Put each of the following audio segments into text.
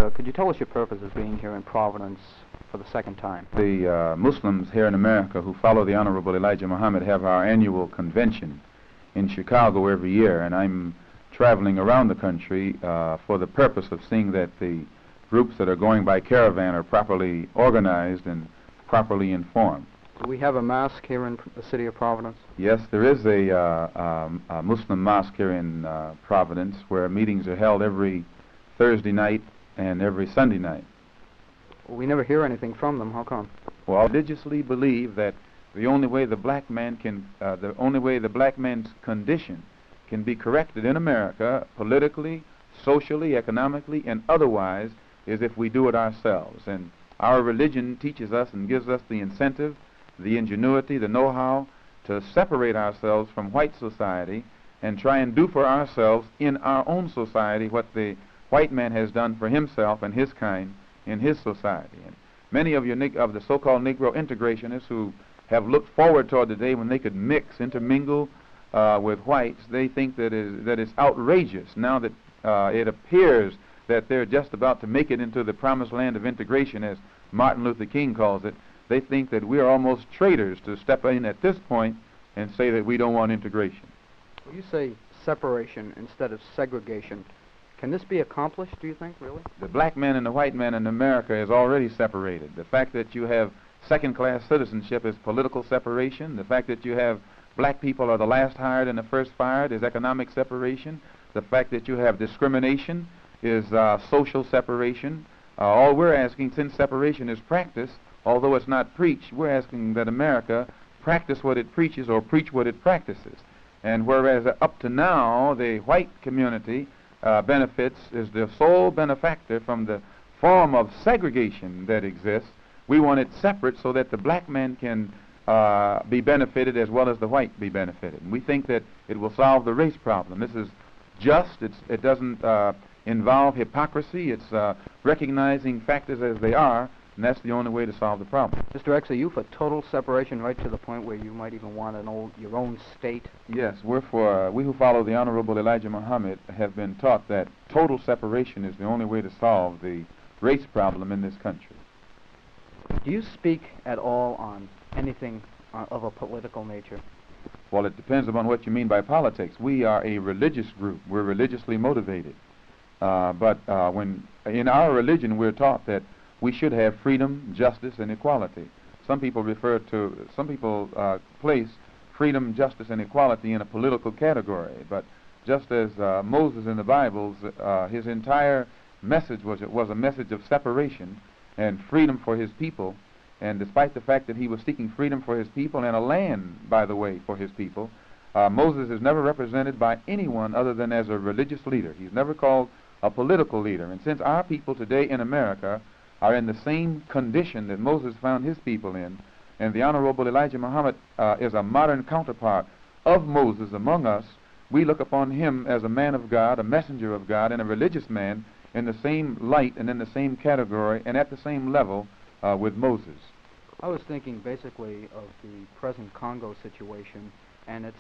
could you tell us your purpose of being here in Providence for the second time? The Muslims here in America who follow the Honorable Elijah Muhammad have our annual convention in Chicago every year, and I'm traveling around the country for the purpose of seeing that the groups that are going by caravan are properly organized and properly informed. Do we have a mosque here in the city of Providence? Yes, there is a Muslim mosque here in Providence where meetings are held every Thursday night and every Sunday night. Well, we never hear anything from them. How come? Well, I religiously believe that the only way the black man's condition can be corrected in America, politically, socially, economically, and otherwise, is if we do it ourselves. And our religion teaches us and gives us the incentive, the ingenuity, the know-how to separate ourselves from white society and try and do for ourselves in our own society what the white man has done for himself and his kind in his society. And many of the so-called Negro integrationists who have looked forward toward the day when they could intermingle with whites, they think that it's outrageous now that it appears that they're just about to make it into the promised land of integration, as Martin Luther King calls it. They think that we are almost traitors to step in at this point and say that we don't want integration. Well, you say separation instead of segregation. Can this be accomplished, do you think, really? The black man and the white man in America is already separated. The fact that you have second-class citizenship is political separation. The fact that you have black people are the last hired and the first fired is economic separation. The fact that you have discrimination is social separation. All we're asking, since separation is practiced, although it's not preached, we're asking that America practice what it preaches or preach what it practices. And whereas up to now the white community benefits, is the sole benefactor from the form of segregation that exists, we want it separate so that the black man can be benefited as well as the white be benefited. And we think that it will solve the race problem. This is just, it doesn't involve hypocrisy, it's recognizing factors as they are, and that's the only way to solve the problem. Mr. X, are you for total separation right to the point where you might even want your own state? Yes, we who follow the Honorable Elijah Muhammad have been taught that total separation is the only way to solve the race problem in this country. Do you speak at all on anything of a political nature? Well, it depends upon what you mean by politics. We are a religious group. We're religiously motivated. But when in our religion we're taught that we should have freedom, justice, and equality. Some people place freedom, justice, and equality in a political category. But just as Moses in the Bible, his entire message was a message of separation and freedom for his people. And despite the fact that he was seeking freedom for his people and a land, by the way, for his people, Moses is never represented by anyone other than as a religious leader. He's never called a political leader. And since our people today in America are in the same condition that Moses found his people in, and the Honorable Elijah Muhammad is a modern counterpart of Moses among us, we look upon him as a man of God, a messenger of God, and a religious man in the same light and in the same category and at the same level with Moses. I was thinking basically of the present Congo situation and its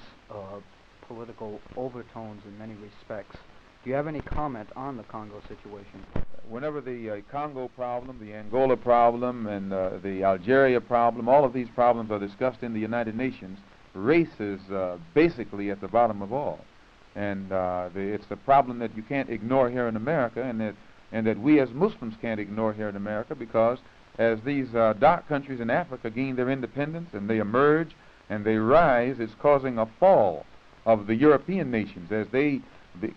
political overtones in many respects. Do you have any comment on the Congo situation? Whenever the Congo problem, the Angola problem, and the Algeria problem, all of these problems are discussed in the United Nations, race is basically at the bottom of all. And it's a problem that you can't ignore here in America, and that we as Muslims can't ignore here in America, because as these dark countries in Africa gain their independence and they emerge and they rise, it's causing a fall of the European nations. As they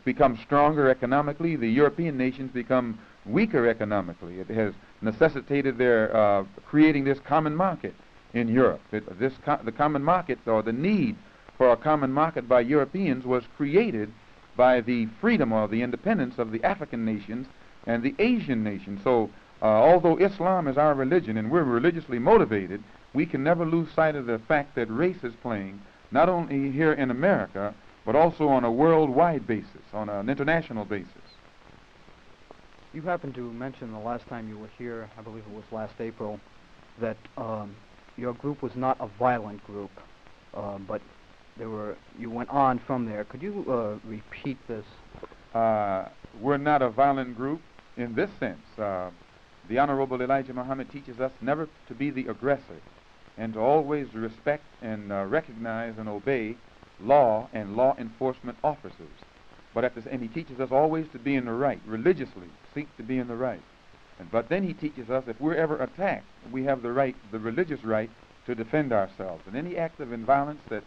become stronger economically, the European nations become weaker economically. It has necessitated their creating this common market in Europe. The common market, or the need for a common market by Europeans, was created by the freedom or the independence of the African nations and the Asian nations. So although Islam is our religion and we're religiously motivated, we can never lose sight of the fact that race is playing, not only here in America, but also on a worldwide basis, on an international basis. You happened to mention the last time you were here, I believe it was last April, that your group was not a violent group, but you went on from there. Could you repeat this? We're not a violent group. in this sense, the Honorable Elijah Muhammad teaches us never to be the aggressor and to always respect and recognize and obey law and law enforcement officers. And he teaches us always to be in the right, religiously seek to be in the right. But then he teaches us if we're ever attacked, we have the right, the religious right, to defend ourselves. And any act of violence that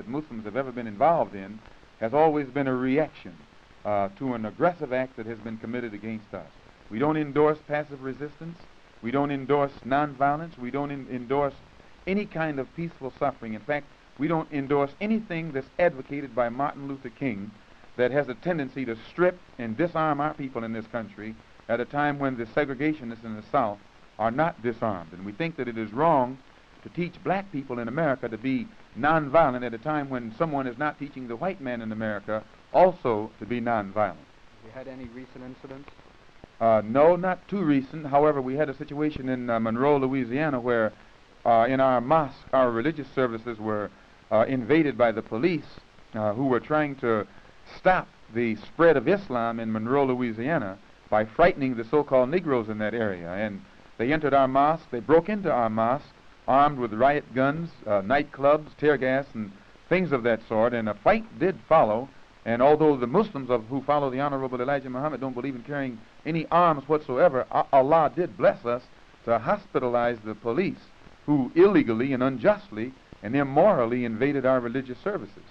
Muslims have ever been involved in has always been a reaction to an aggressive act that has been committed against us. We don't endorse passive resistance. We don't endorse nonviolence. We don't endorse any kind of peaceful suffering. In fact, we don't endorse anything that's advocated by Martin Luther King that has a tendency to strip and disarm our people in this country at a time when the segregationists in the South are not disarmed. And we think that it is wrong to teach black people in America to be nonviolent at a time when someone is not teaching the white man in America also to be nonviolent. Have you had any recent incidents? No, not too recent. However, we had a situation in Monroe, Louisiana, where in our mosque, our religious services were invaded by the police who were trying to stop the spread of Islam in Monroe, Louisiana by frightening the so-called Negroes in that area. And they entered our mosque, they broke into our mosque, armed with riot guns, nightclubs, tear gas, and things of that sort, and a fight did follow. And although the Muslims who follow the Honorable Elijah Muhammad don't believe in carrying any arms whatsoever, Allah did bless us to hospitalize the police who illegally and unjustly and immorally invaded our religious services.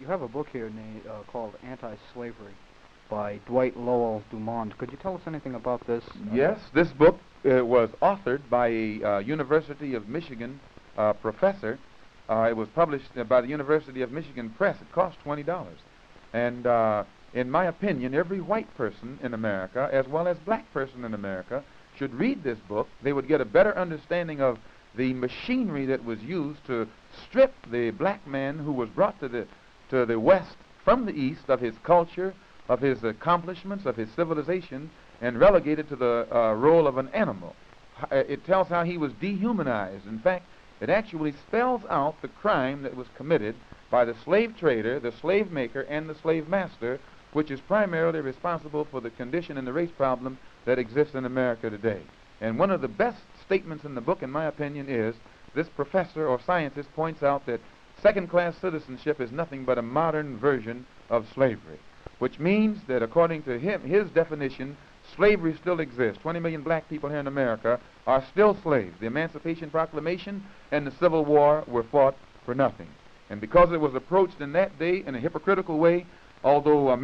You have a book here called Anti-Slavery by Dwight Lowell Dumond. Could you tell us anything about this? Yes, this book was authored by a University of Michigan professor. It was published by the University of Michigan Press. It cost $20. And in my opinion, every white person in America, as well as black person in America, should read this book. They would get a better understanding of the machinery that was used to strip the black man who was brought to the West from the East of his culture, of his accomplishments, of his civilization, and relegated to the role of an animal. It tells how he was dehumanized. In fact, it actually spells out the crime that was committed by the slave trader, the slave maker, and the slave master, which is primarily responsible for the condition and the race problem that exists in America today. And one of the best statements in the book, in my opinion, is this professor or scientist points out that second-class citizenship is nothing but a modern version of slavery, which means that according to his definition, slavery still exists. 20 million black people here in America are still slaves. The Emancipation Proclamation and the Civil War were fought for nothing. And because it was approached in that day in a hypocritical way, although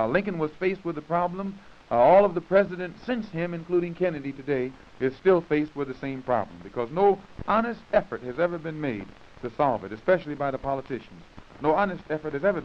Lincoln was faced with the problem, all of the presidents since him, including Kennedy today, is still faced with the same problem, because no honest effort has ever been made to solve it, especially by the politicians. No honest effort has ever